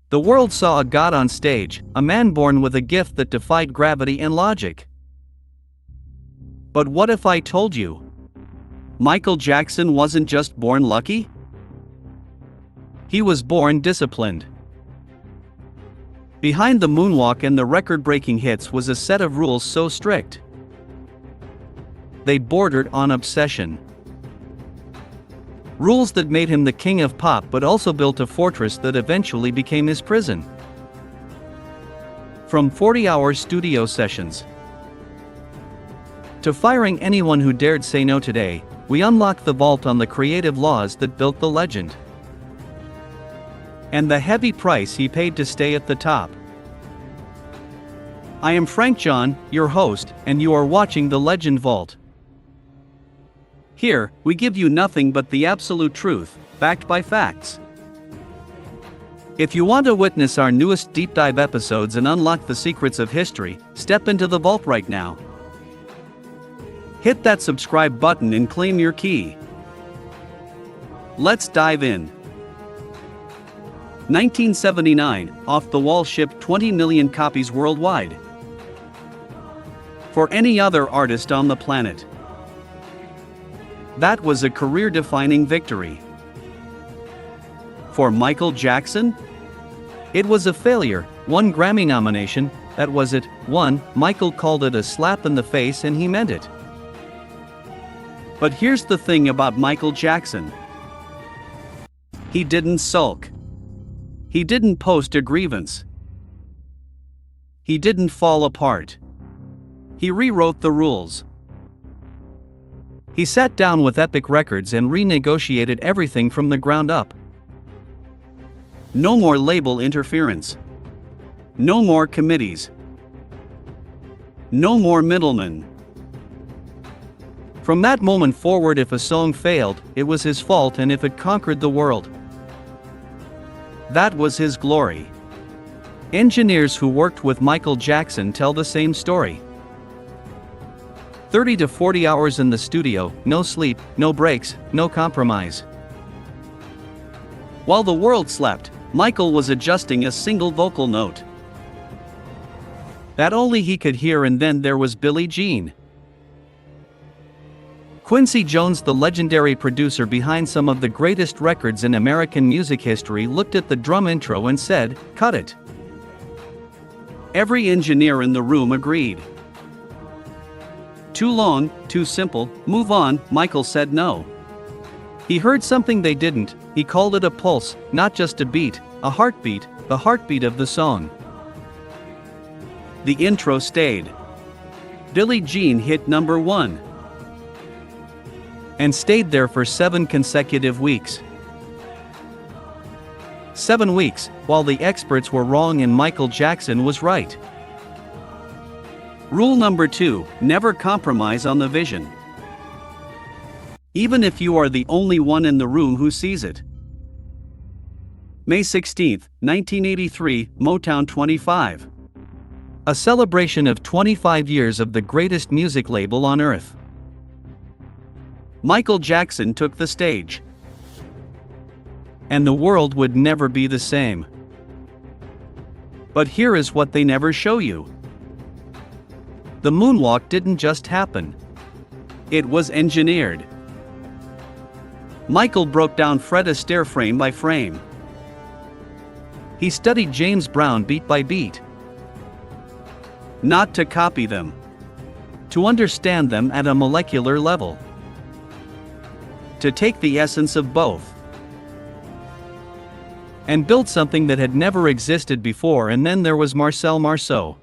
The world saw a god on stage, a man born with a gift that defied gravity and logic. But what if I told you? Michael Jackson wasn't just born lucky? He was born disciplined. Behind the moonwalk and the record-breaking hits was a set of rules so strict they bordered on obsession. Rules that made him the king of pop but also built a fortress that eventually became his prison. From 40-hour studio sessions to firing anyone who dared say no today, we unlock the vault on the creative laws that built the legend. And the heavy price he paid to stay at the top. I am Frank John, your host, and you are watching The Legend Vault. Here, we give you nothing but the absolute truth, backed by facts. If you want to witness our newest deep dive episodes and unlock the secrets of history, step into the vault right now. Hit that subscribe button and claim your key. Let's dive in. 1979, Off the Wall shipped 20 million copies worldwide. For any other artist on the planet, that was a career-defining victory. For Michael Jackson, it was a failure. 1 Grammy nomination, that was it. Michael called it a slap in the face and he meant it. But here's the thing about Michael Jackson. He didn't sulk. He didn't post a grievance. He didn't fall apart. He rewrote the rules. He sat down with Epic Records and renegotiated everything from the ground up. No more label interference. No more committees. No more middlemen. From that moment forward, if a song failed, it was his fault, and if it conquered the world, that was his glory. Engineers who worked with Michael Jackson tell the same story. 30 to 40 hours in the studio, no sleep, no breaks, no compromise. While the world slept, Michael was adjusting a single vocal note that only he could hear, and then there was Billie Jean. Quincy Jones, the legendary producer behind some of the greatest records in American music history, looked at the drum intro and said, "Cut it." Every engineer in the room agreed. Too long, too simple, move on. Michael said no. He heard something they didn't. He called it a pulse, not just a beat, a heartbeat, the heartbeat of the song. The intro stayed. Billie Jean hit number 1. And stayed there for 7 consecutive weeks. 7 weeks, while the experts were wrong and Michael Jackson was right. Rule number 2, never compromise on the vision. Even if you are the only one in the room who sees it. May 16, 1983, Motown 25. A celebration of 25 years of the greatest music label on earth. Michael Jackson took the stage. And the world would never be the same. But here is what they never show you. The moonwalk didn't just happen. It was engineered. Michael broke down Fred Astaire frame by frame. He studied James Brown beat by beat. Not to copy them. To understand them at a molecular level. To take the essence of both. And build something that had never existed before. And then there was Marcel Marceau,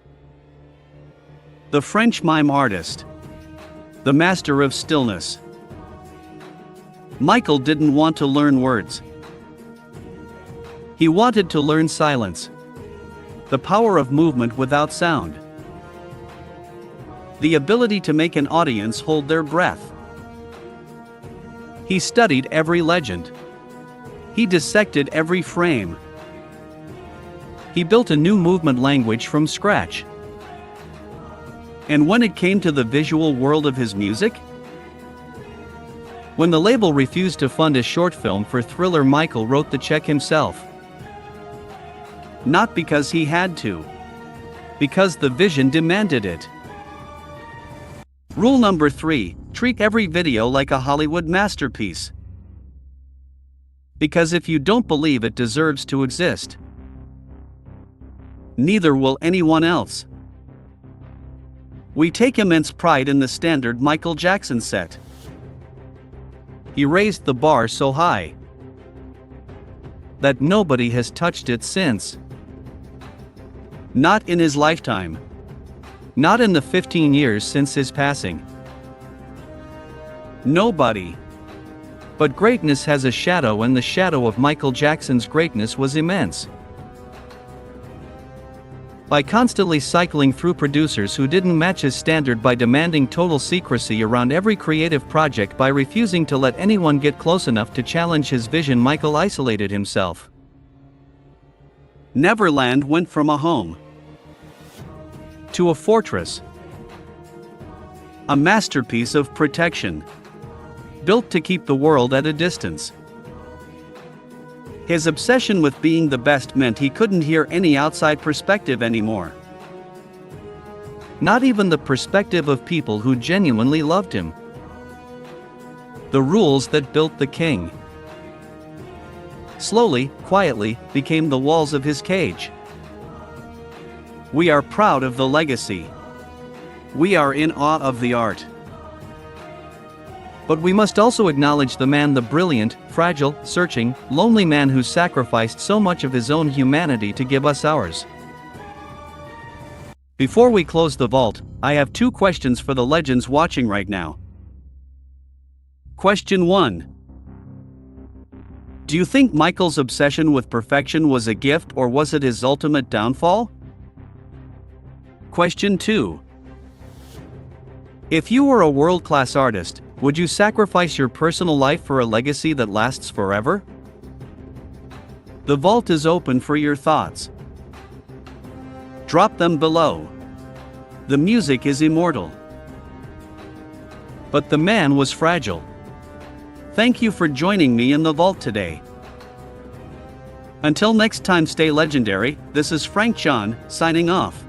the French mime artist, the master of stillness. Michael didn't want to learn words. He wanted to learn silence. The power of movement without sound. The ability to make an audience hold their breath. He studied every legend. He dissected every frame. He built a new movement language from scratch. And when it came to the visual world of his music? When the label refused to fund a short film for Thriller, Michael wrote the check himself. Not because he had to. Because the vision demanded it. Rule number 3, treat every video like a Hollywood masterpiece. Because if you don't believe it deserves to exist, neither will anyone else. We take immense pride in the standard Michael Jackson set. He raised the bar so high that nobody has touched it since. Not in his lifetime. Not in the 15 years since his passing. Nobody. But greatness has a shadow, and the shadow of Michael Jackson's greatness was immense. By constantly cycling through producers who didn't match his standard, by demanding total secrecy around every creative project, by refusing to let anyone get close enough to challenge his vision, Michael isolated himself. Neverland went from a home to a fortress. A masterpiece of protection, built to keep the world at a distance. His obsession with being the best meant he couldn't hear any outside perspective anymore. Not even the perspective of people who genuinely loved him. The rules that built the king, slowly, quietly, became the walls of his cage. We are proud of the legacy. We are in awe of the art. But we must also acknowledge the man, the brilliant, fragile, searching, lonely man who sacrificed so much of his own humanity to give us ours. Before we close the vault, I have 2 questions for the legends watching right now. Question 1. Do you think Michael's obsession with perfection was a gift, or was it his ultimate downfall? Question 2. If you were a world-class artist, would you sacrifice your personal life for a legacy that lasts forever? The vault is open for your thoughts. Drop them below. The music is immortal, but the man was fragile. Thank you for joining me in the vault today. Until next time, stay legendary. This is Frank John, signing off.